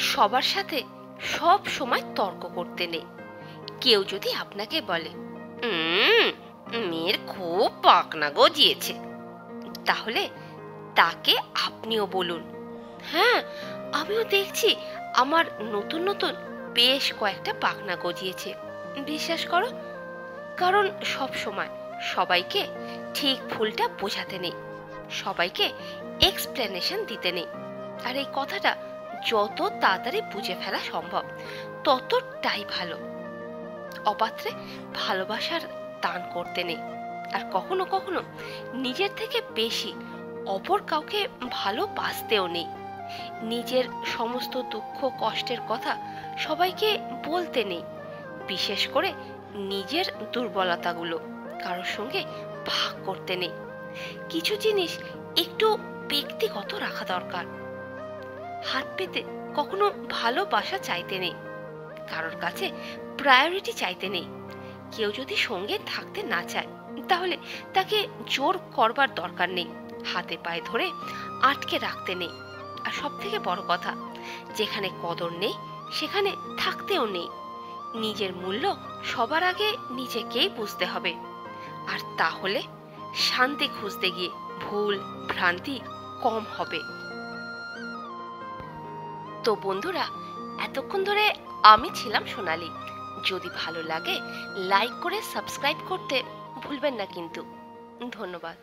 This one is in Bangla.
সবার সাথে সব সময় তর্ক করতে নেই। কেউ যদি আপনাকে বলে মেয়ের খুব পাকনা গজিয়েছে, তাহলে তাকে আপনিও বলুন, হ্যাঁ আমিও দেখছি আমার নতুন নতুন বেশ কয়েকটা পাখনা গজিয়েছে, বিশ্বাস করো। কারণ সব সময় সবাইকে ঠিক ভুলটা বোঝাতে নেই, সবাইকে এক্সপ্লেনেশন দিতে নেই। আর এই কথাটা যত তাড়াতাড়ি বুঝে ফেলা সম্ভব ততটাই ভালো। অপাত্রে ভালোবাসার দান করতে নেই। আর কখনো কখনো নিজের থেকে বেশি অপর কাউকে ভালোবাসতেও নেই। নিজের সমস্ত দুঃখ কষ্টের কথা সবাইকে বলতে নেই, বিশেষ করে নিজের দুর্বলতাগুলো কারোর সঙ্গে ভাগ করতে নেই। কিছু জিনিস একটু ব্যক্তিগত রাখা দরকার। হাত পেতে কখনো ভালোবাসা চাইতে নেই, কারোর কাছে প্রায়োরিটি চাইতে নেই। কেউ যদি সঙ্গে থাকতে না চায় তাহলে তাকে জোর করবার দরকার নেই, হাতে পায়ে ধরে আটকে রাখতে নেই। আর সব থেকে বড় কথা, যেখানে কদর নেই সেখানে থাকতেও নেই। নিজের মূল্য সবার আগে নিজেকেই বুঝতে হবে, আর তাহলে শান্তি খুঁজতে গিয়ে ভুল ভ্রান্তি কম হবে। তো বন্ধুরা, এতক্ষণ ধরে আমি ছিলাম সোনালি। যদি ভালো লাগে লাইক করে সাবস্ক্রাইব করতে ভুলবেন না কিন্তু। ধন্যবাদ।